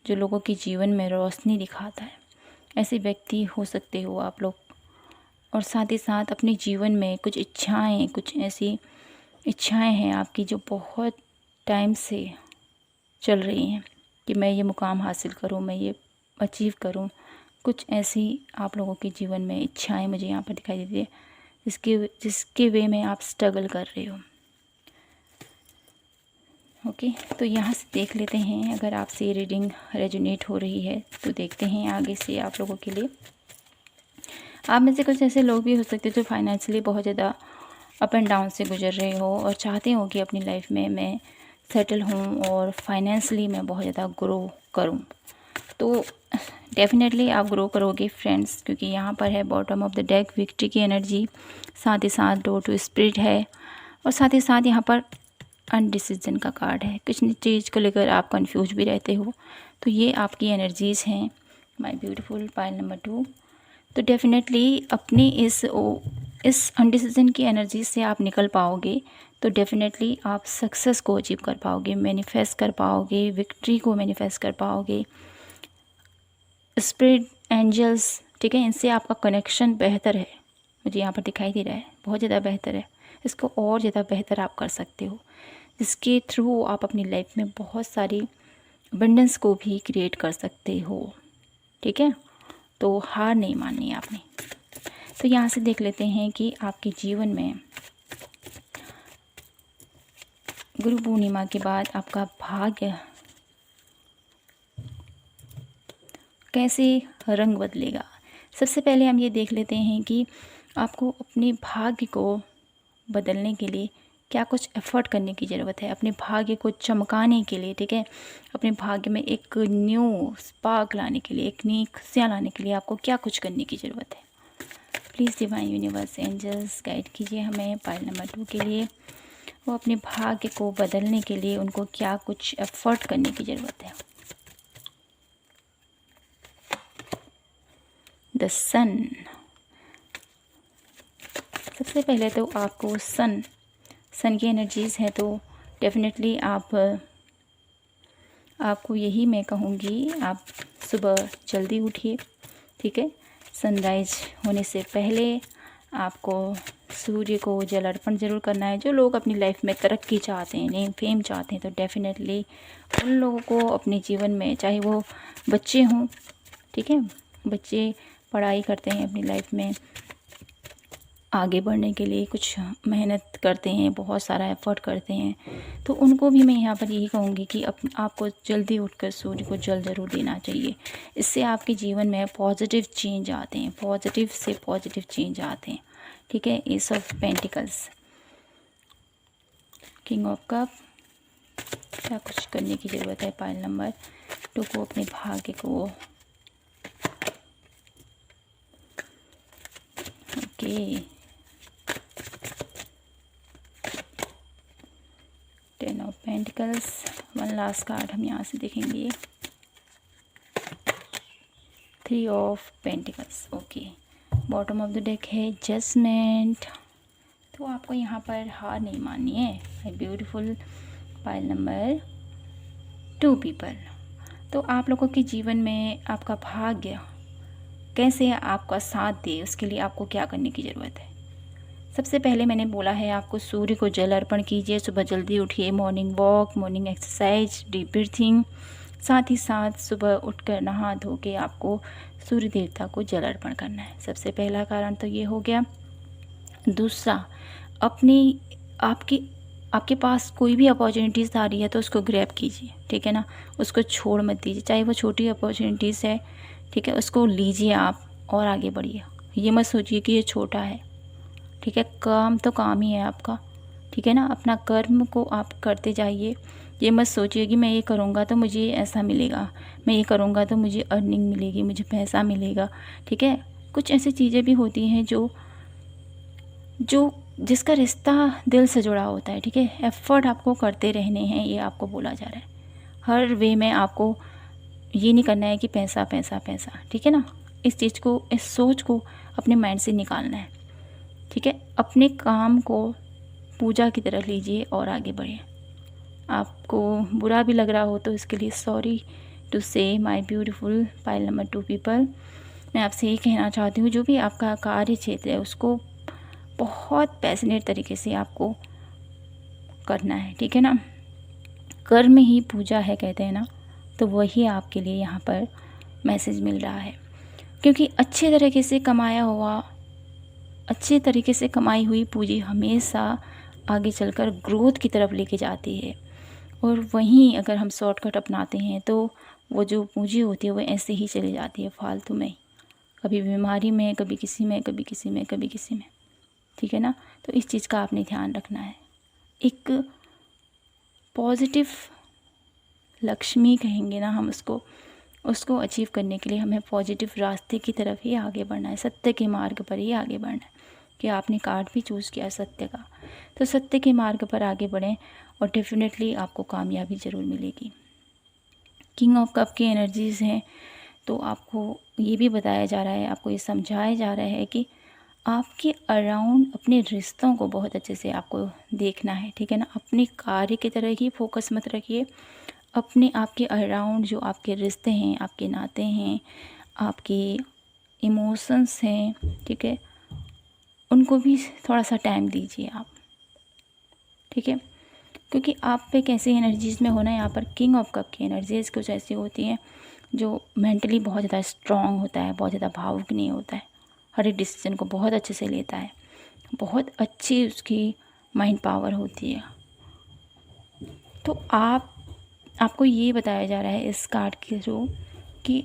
जो लोगों के जीवन में रोशनी दिखाता है, ऐसे व्यक्ति हो सकते हो आप लोग। और साथ ही साथ अपने जीवन में कुछ इच्छाएं, कुछ ऐसी इच्छाएं हैं आपकी जो बहुत टाइम से चल रही हैं कि मैं ये मुकाम हासिल करूं, मैं ये अचीव करूं। कुछ ऐसी आप लोगों के जीवन में इच्छाएं मुझे यहाँ पर दिखाई देती है जिसके वे में आप स्ट्रगल कर रहे हो। ओके, तो यहाँ से देख लेते हैं, अगर आपसे ये रीडिंग रेजोनेट हो रही है तो देखते हैं आगे से आप लोगों के लिए। आप में से कुछ ऐसे लोग भी हो सकते हैं जो फाइनेंशियली बहुत ज़्यादा अप एंड डाउन से गुजर रहे हो और चाहते हो कि अपनी लाइफ में मैं सेटल हूँ और फाइनेंशियली मैं बहुत ज़्यादा ग्रो करूँ। तो डेफिनेटली आप ग्रो करोगे फ्रेंड्स, क्योंकि यहाँ पर है bottom of the deck victory की एनर्जी, साथ ही साथ डोर टू स्पिरिट है, और साथ ही साथ यहाँ पर अनडिसीजन का कार्ड है। कुछ चीज़ को लेकर आप कंफ्यूज भी रहते हो, तो ये आपकी एनर्जीज़ हैं माय ब्यूटीफुल पायल नंबर 2। तो डेफिनेटली अपनी इस अनडिसीजन की एनर्जी से आप निकल पाओगे, तो डेफिनेटली आप सक्सेस को अचीव कर पाओगे, मैनिफेस्ट कर पाओगे, विक्ट्री को मैनिफेस्ट कर पाओगे। स्पिरिट, एंजल्स, ठीक है, इनसे आपका कनेक्शन बेहतर है, मुझे यहाँ पर दिखाई दे रहा है, बहुत ज़्यादा बेहतर है। इसको और ज़्यादा बेहतर आप कर सकते हो, जिसके थ्रू आप अपनी लाइफ में बहुत सारी अबंडेंस को भी क्रिएट कर सकते हो, ठीक है। तो हार नहीं माननी है आपने। तो यहाँ से देख लेते हैं कि आपके जीवन में गुरु पूर्णिमा के बाद आपका भाग्य कैसे रंग बदलेगा। सबसे पहले हम ये देख लेते हैं कि आपको अपने भाग्य को बदलने के लिए क्या कुछ एफ़र्ट करने की ज़रूरत है, अपने भाग्य को चमकाने के लिए, ठीक है। अपने भाग्य में एक न्यू स्पार्क लाने के लिए, एक नई खुशियाँ लाने के लिए आपको क्या कुछ करने की ज़रूरत है। Please divine universe angels guide कीजिए हमें पाइल नंबर 2 के लिए। वो अपने भाग्य को बदलने के लिए उनको क्या कुछ एफ़र्ट करने की ज़रूरत है। द सन। सबसे पहले तो आपको सन की एनर्जीज़ है, तो डेफिनेटली आपको यही मैं कहूँगी, आप सुबह जल्दी उठिए, ठीक है। सनराइज़ होने से पहले आपको सूर्य को जल अर्पण ज़रूर करना है। जो लोग अपनी लाइफ में तरक्की चाहते हैं, नेम फेम चाहते हैं, तो डेफिनेटली उन लोगों को अपने जीवन में, चाहे वो बच्चे हों, ठीक है, बच्चे पढ़ाई करते हैं, अपनी लाइफ में आगे बढ़ने के लिए कुछ मेहनत करते हैं, बहुत सारा एफ़र्ट करते हैं, तो उनको भी मैं यहाँ पर यही कहूँगी कि आपको जल्दी उठकर सूर्य को जल ज़रूर देना चाहिए। इससे आपके जीवन में पॉजिटिव चेंज आते हैं, पॉजिटिव से पॉजिटिव चेंज आते हैं, ठीक है। S of pentacles, king of cup, क्या कुछ करने की ज़रूरत है पाइल नंबर 2 को अपने भाग्य को। Okay, 10 of pentacles, one last card हम यहाँ से देखेंगे, 3 of pentacles. Okay, bottom of the deck है जजमेंट। तो आपको यहाँ पर हार नहीं माननी है, my beautiful pile number 2 people. तो आप लोगों के जीवन में आपका भाग्य कैसे आपका साथ दे, उसके लिए आपको क्या करने की ज़रूरत है। सबसे पहले मैंने बोला है आपको सूर्य को जल अर्पण कीजिए, सुबह जल्दी उठिए, morning walk, morning exercise, deep breathing, साथ ही साथ सुबह उठकर नहा धो के आपको सूर्य देवता को जल अर्पण करना है। सबसे पहला कारण तो ये हो गया। दूसरा, आपके पास कोई भी अपॉर्चुनिटीज़ आ रही है तो उसको ग्रैब कीजिए, ठीक है ना, उसको छोड़ मत दीजिए, चाहे वो छोटी अपॉर्चुनिटीज़ है, ठीक है, उसको लीजिए आप और आगे बढ़िए। ये मत सोचिए कि ये छोटा है, ठीक है, काम तो काम ही है आपका, ठीक है ना। अपना कर्म को आप करते जाइए। ये मत सोचिए कि मैं ये करूँगा तो मुझे ऐसा मिलेगा, मैं ये करूँगा तो मुझे अर्निंग मिलेगी, मुझे पैसा मिलेगा, ठीक है। कुछ ऐसी चीज़ें भी होती हैं जो जिसका रिश्ता दिल से जुड़ा होता है, ठीक है। एफ़र्ट आपको करते रहने हैं, ये आपको बोला जा रहा है। हर वे में आपको ये नहीं करना है कि पैसा पैसा पैसा, ठीक है ना। इस चीज़ को, इस सोच को अपने माइंड से निकालना है, ठीक है। अपने काम को पूजा की तरह लीजिए और आगे बढ़िए। आपको बुरा भी लग रहा हो तो इसके लिए सॉरी टू से my beautiful pile number 2 people. मैं आपसे ये कहना चाहती हूँ, जो भी आपका कार्य क्षेत्र है उसको बहुत पैशनेट तरीके से आपको करना है, ठीक है ना। कर्म ही पूजा है कहते हैं ना, तो वही आपके लिए यहाँ पर मैसेज मिल रहा है। क्योंकि अच्छे तरीके से कमाई हुई पूंजी हमेशा आगे चलकर ग्रोथ की तरफ लेके जाती है, और वहीं अगर हम शॉर्टकट अपनाते हैं तो वो जो पूंजी होती है वो ऐसे ही चली जाती है फालतू में, कभी बीमारी में, कभी किसी में, कभी किसी में, कभी किसी में, ठीक है ना। तो इस चीज़ का आपने ध्यान रखना है। एक पॉजिटिव लक्ष्मी कहेंगे ना हम उसको अचीव करने के लिए हमें पॉजिटिव रास्ते की तरफ ही आगे बढ़ना है, सत्य के मार्ग पर ही आगे बढ़ना है। कि आपने कार्ड भी चूज़ किया सत्य का, तो सत्य के मार्ग पर आगे बढ़ें और डेफिनेटली आपको कामयाबी ज़रूर मिलेगी। किंग ऑफ कप की एनर्जीज़ हैं, तो आपको ये भी बताया जा रहा है, आपको ये समझाया जा रहा है कि आपके अराउंड अपने रिश्तों को बहुत अच्छे से आपको देखना है, ठीक है ना। अपने कार्य की तरह ही फोकस मत रखिए, अपने आपके अराउंड जो आपके रिश्ते हैं, आपके नाते हैं, आपके इमोशंस हैं, ठीक है, उनको भी थोड़ा सा टाइम दीजिए आप, ठीक है। क्योंकि आप पे कैसी एनर्जीज़ में होना है, यहाँ पर किंग ऑफ कप की एनर्जीज़ कुछ ऐसी होती हैं जो मेंटली बहुत ज़्यादा स्ट्रॉन्ग होता है, बहुत ज़्यादा भावुक नहीं होता है, हर एक डिसीजन को बहुत अच्छे से लेता है, बहुत अच्छी उसकी माइंड पावर होती है, तो आपको ये बताया जा रहा है इस कार्ड के थ्रू कि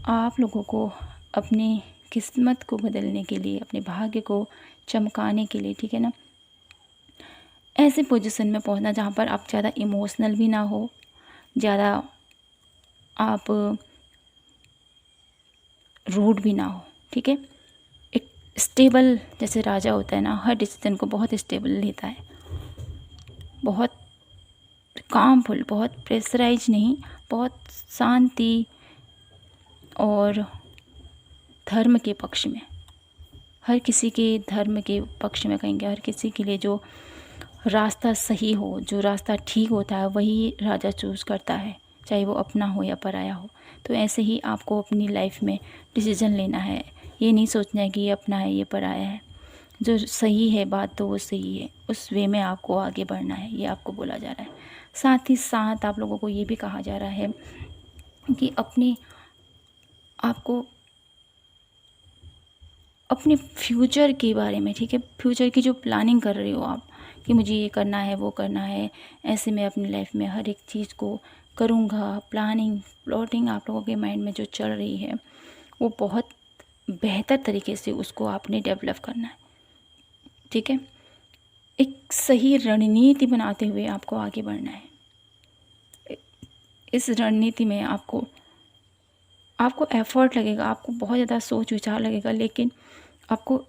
आप लोगों को अपनी किस्मत को बदलने के लिए, अपने भाग्य को चमकाने के लिए, ठीक है ना, ऐसे पोजीशन में पहुंचना जहां पर आप ज़्यादा इमोशनल भी ना हो, ज़्यादा आप रूड भी ना हो, ठीक है। एक स्टेबल, जैसे राजा होता है ना, हर डिसीजन को बहुत स्टेबल लेता है, बहुत कामफुल, बहुत प्रेशराइज नहीं, बहुत शांति और धर्म के पक्ष में, हर किसी के धर्म के पक्ष में कहेंगे, हर किसी के लिए जो रास्ता सही हो, जो रास्ता ठीक होता है वही राजा चूज़ करता है, चाहे वो अपना हो या पराया हो। तो ऐसे ही आपको अपनी लाइफ में डिसीजन लेना है, ये नहीं सोचना है कि ये अपना है ये पराया है। जो सही है बात तो वो सही है, उस वे में आपको आगे बढ़ना है, ये आपको बोला जा रहा है। साथ ही साथ आप लोगों को ये भी कहा जा रहा है कि आपको अपने फ्यूचर के बारे में, ठीक है, फ्यूचर की जो प्लानिंग कर रहे हो आप कि मुझे ये करना है वो करना है, ऐसे मैं अपनी लाइफ में हर एक चीज़ को करूँगा, प्लॉटिंग आप लोगों के माइंड में जो चल रही है वो बहुत बेहतर तरीके से उसको आपने डेवलप करना है, ठीक है। एक सही रणनीति बनाते हुए आपको आगे बढ़ना है। इस रणनीति में आपको एफर्ट लगेगा, आपको बहुत ज़्यादा सोच विचार लगेगा, लेकिन आपको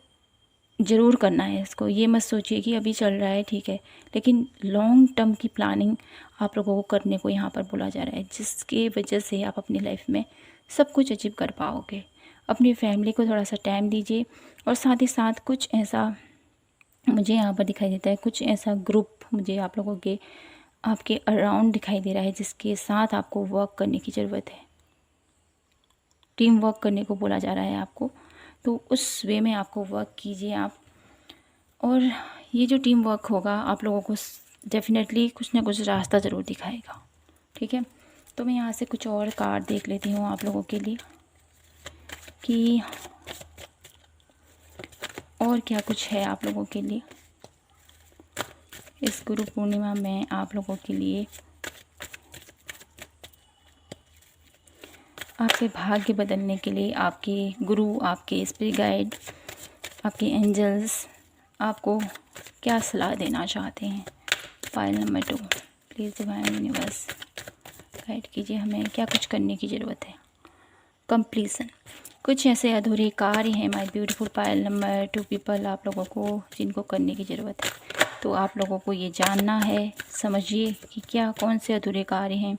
ज़रूर करना है इसको। ये मत सोचिए कि अभी चल रहा है ठीक है, लेकिन लॉन्ग टर्म की प्लानिंग आप लोगों को करने को यहाँ पर बोला जा रहा है, जिसके वजह से आप अपनी लाइफ में सब कुछ अचीव कर पाओगे। अपनी फैमिली को थोड़ा सा टाइम दीजिए, और साथ ही साथ कुछ ऐसा मुझे यहाँ पर दिखाई देता है, कुछ ऐसा ग्रुप मुझे आप लोगों के आपके अराउंड दिखाई दे रहा है जिसके साथ आपको वर्क करने की ज़रूरत है, टीम वर्क करने को बोला जा रहा है आपको। तो उस वे में आपको वर्क कीजिए आप, और ये जो टीम वर्क होगा आप लोगों को डेफिनेटली कुछ ना कुछ रास्ता ज़रूर दिखाएगा, ठीक है। तो मैं यहाँ से कुछ और कार्ड देख लेती हूँ आप लोगों के लिए कि और क्या कुछ है आप लोगों के लिए इस गुरु पूर्णिमा में। आप लोगों के लिए आपके भाग्य बदलने के लिए आपके गुरु, आपके स्पिरिट गाइड, आपके एंजल्स आपको क्या सलाह देना चाहते हैं। File number 2, please divine universe guide कीजिए, हमें क्या कुछ करने की ज़रूरत है। कंप्लीसन, कुछ ऐसे अधूरे कार्य हैं my beautiful pile number 2 people आप लोगों को जिनको करने की ज़रूरत है। तो आप लोगों को ये जानना है, समझिए कि क्या कौन से अधूरे कार्य हैं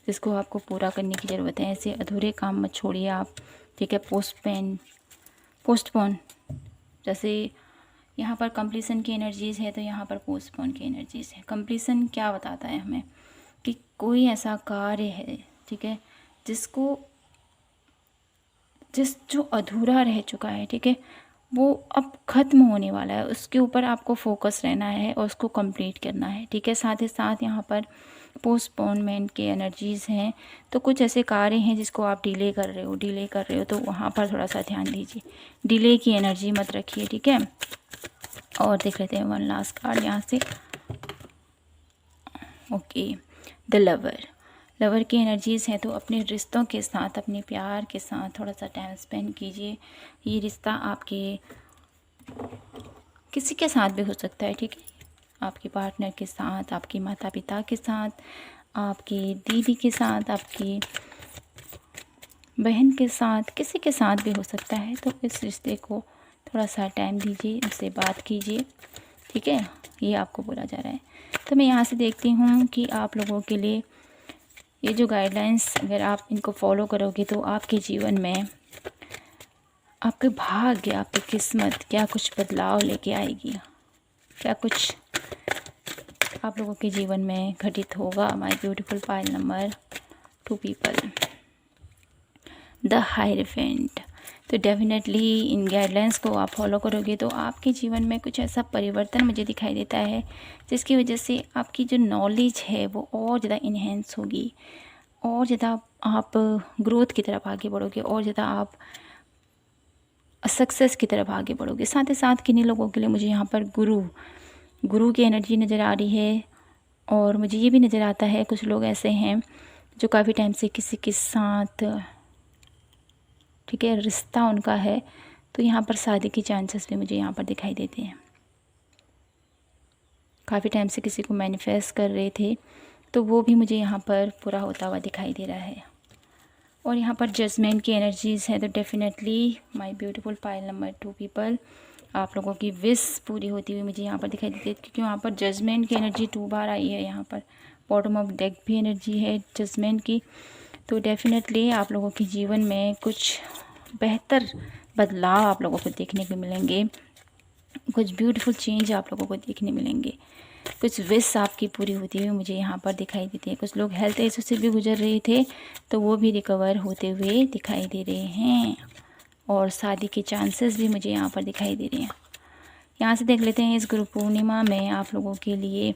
जिसको आपको पूरा करने की ज़रूरत है। ऐसे अधूरे काम मत छोड़िए आप, ठीक है। पोस्टपोन, जैसे यहाँ पर कंप्लीसन की एनर्जीज़ है तो यहाँ पर पोस्टपोन की एनर्जीज़ है। कंप्लीसन क्या बताता है हमें कि कोई ऐसा कार्य है, ठीक है, जो अधूरा रह चुका है, ठीक है, वो अब ख़त्म होने वाला है, उसके ऊपर आपको फोकस रहना है और उसको कंप्लीट करना है, ठीक है। साथ ही साथ यहाँ पर पोस्टपोनमेंट के एनर्जीज़ हैं, तो कुछ ऐसे कार्य हैं जिसको आप डिले कर रहे हो तो वहाँ पर थोड़ा सा ध्यान दीजिए, डिले की एनर्जी मत रखिए, ठीक है। और देख लेते हैं वन लास्ट कार्ड यहाँ से। ओके, द लवर की एनर्जीज़ हैं, तो अपने रिश्तों के साथ, अपने प्यार के साथ थोड़ा सा टाइम स्पेंड कीजिए। ये रिश्ता आपके किसी के साथ भी हो सकता है, ठीक है, आपके पार्टनर के साथ, आपके माता पिता के साथ, आपकी दीदी के साथ, आपकी बहन के साथ, किसी के साथ भी हो सकता है। तो इस रिश्ते को थोड़ा सा टाइम दीजिए, उससे बात कीजिए, ठीक है, ये आपको बोला जा रहा है। तो मैं यहाँ से देखती हूँ कि आप लोगों के लिए ये जो गाइडलाइंस अगर आप इनको फॉलो करोगे तो आपके जीवन में आपके भाग्य, आपकी किस्मत क्या कुछ बदलाव लेके आएगी, क्या कुछ आप लोगों के जीवन में घटित होगा। My beautiful pile number 2 people, the hierophant. तो डेफिनेटली इन गाइडलाइंस को आप फॉलो करोगे तो आपके जीवन में कुछ ऐसा परिवर्तन मुझे दिखाई देता है जिसकी वजह से आपकी जो नॉलेज है वो और ज़्यादा इन्हेंस होगी, और ज़्यादा आप ग्रोथ की तरफ आगे बढ़ोगे, और ज़्यादा आप सक्सेस की तरफ आगे बढ़ोगे। साथ ही साथ किन्हीं लोगों के लिए मुझे यहाँ पर गुरु की एनर्जी नज़र आ रही है, और मुझे ये भी नज़र आता है कुछ लोग ऐसे हैं जो काफ़ी टाइम से किसी के साथ, ठीक है, रिश्ता उनका है, तो यहाँ पर शादी के चांसेस भी मुझे यहाँ पर दिखाई देते हैं। काफ़ी टाइम से किसी को मैनिफेस्ट कर रहे थे, तो वो भी मुझे यहाँ पर पूरा होता हुआ दिखाई दे रहा है। और यहाँ पर जजमेंट की एनर्जीज़ हैं, तो definitely my beautiful pile number 2 people, आप लोगों की विश पूरी होती हुई मुझे यहाँ पर दिखाई देती है, क्योंकि वहाँ पर जजमेंट की एनर्जी 2 बार आई है। यहाँ पर बॉटम ऑफ डेक भी एनर्जी है जजमेंट की, तो डेफिनेटली आप लोगों के जीवन में कुछ बेहतर बदलाव आप लोगों को देखने को मिलेंगे, कुछ ब्यूटीफुल चेंज आप लोगों को देखने मिलेंगे, कुछ विश आपकी पूरी होती हुई मुझे यहाँ पर दिखाई देती है। कुछ लोग हेल्थ इशू से भी गुजर रहे थे, तो वो भी रिकवर होते हुए दिखाई दे रहे हैं, और शादी के चांसेस भी मुझे यहाँ पर दिखाई दे रहे हैं। यहाँ से देख लेते हैं इस गुरु पूर्णिमा में आप लोगों के लिए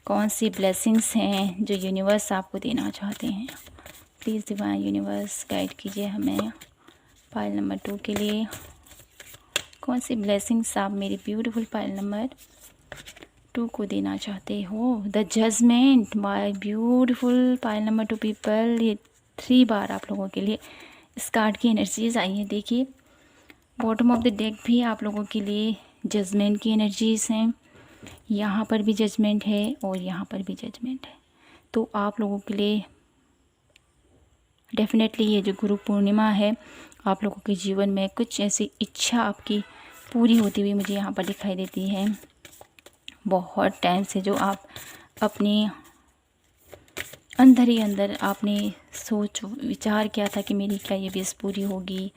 कौन सी ब्लेसिंग्स हैं जो यूनिवर्स आपको देना चाहते हैं। प्लीज़ डिवाइन यूनिवर्स गाइड कीजिए हमें पाइल नंबर 2 के लिए, कौन सी ब्लेसिंग्स आप मेरी ब्यूटीफुल पाइल नंबर 2 को देना चाहते हो। The judgement, my beautiful pile number 2 people, ये 3 बार आप लोगों के लिए इस कार्ड की एनर्जीज आई हैं। देखिए बॉटम ऑफ द डेक भी आप लोगों के लिए जजमेंट की एनर्जीज हैं, यहाँ पर भी जजमेंट है और यहाँ पर भी जजमेंट है। तो आप लोगों के लिए डेफिनेटली ये जो गुरु पूर्णिमा है, आप लोगों के जीवन में कुछ ऐसी इच्छा आपकी पूरी होती हुई मुझे यहाँ पर दिखाई देती है। बहुत टाइम से जो आप अपनी अंदर ही अंदर आपने सोच विचार किया था कि मेरी क्या ये विश पूरी होगी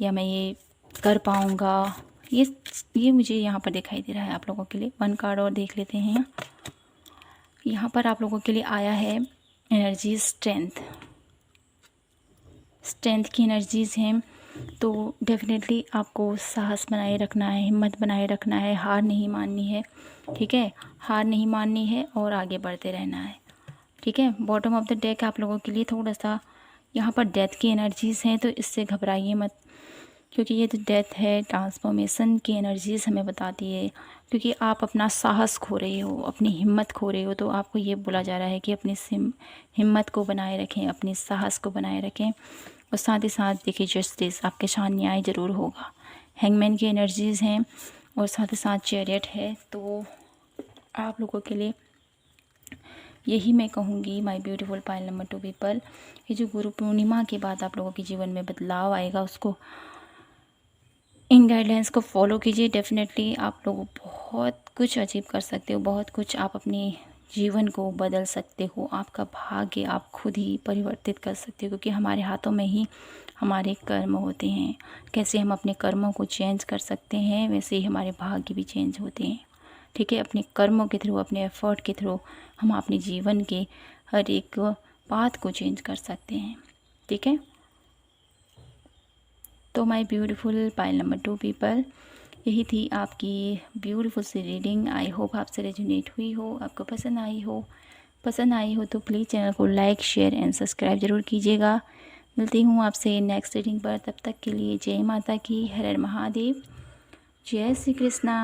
या मैं ये कर पाऊँगा, ये मुझे यहाँ पर दिखाई दे रहा है आप लोगों के लिए। 1 कार्ड और देख लेते हैं। यहाँ पर आप लोगों के लिए आया है एनर्जी स्ट्रेंथ की एनर्जीज़ हैं, तो डेफिनेटली आपको साहस बनाए रखना है, हिम्मत बनाए रखना है, हार नहीं माननी है, ठीक है, हार नहीं माननी है और आगे बढ़ते रहना है, ठीक है। बॉटम ऑफ द डेक आप लोगों के लिए थोड़ा सा यहाँ पर डेथ की एनर्जीज़ हैं, तो इससे घबराइए मत, क्योंकि ये जो डेथ है ट्रांसफॉर्मेशन की एनर्जीज़ हमें बताती है, क्योंकि आप अपना साहस खो रहे हो, अपनी हिम्मत खो रहे हो, तो आपको ये बोला जा रहा है कि अपनी हिम्मत को बनाए रखें, अपने साहस को बनाए रखें, और साथ ही साथ देखिए जस्टिस आपके साथ न्याय ज़रूर होगा। हैंगमैन की एनर्जीज़ हैं और साथ ही साथ चैरियट है, तो आप लोगों के लिए यही मैं कहूँगी my beautiful pile number 2 people, ये जो गुरु पूर्णिमा के बाद आप लोगों के जीवन में बदलाव आएगा, उसको इन गाइडलाइंस को फॉलो कीजिए। डेफिनेटली आप लोग बहुत कुछ अचीव कर सकते हो, बहुत कुछ आप अपने जीवन को बदल सकते हो, आपका भाग्य आप खुद ही परिवर्तित कर सकते हो, क्योंकि हमारे हाथों में ही हमारे कर्म होते हैं। कैसे हम अपने कर्मों को चेंज कर सकते हैं, वैसे ही हमारे भाग्य भी चेंज होते हैं, ठीक है। अपने कर्मों के थ्रू, अपने एफर्ट के थ्रू हम अपने जीवन के हर एक बात को चेंज कर सकते हैं, ठीक है। तो my beautiful pile number 2 people, यही थी आपकी ब्यूटीफुल सी रीडिंग। आई होप आपसे रेजोनेट हुई हो, आपको पसंद आई हो तो प्लीज़ चैनल को लाइक, शेयर एंड सब्सक्राइब ज़रूर कीजिएगा। मिलती हूँ आपसे नेक्स्ट रीडिंग पर, तब तक के लिए जय माता की, हर हर महादेव, जय श्री कृष्णा।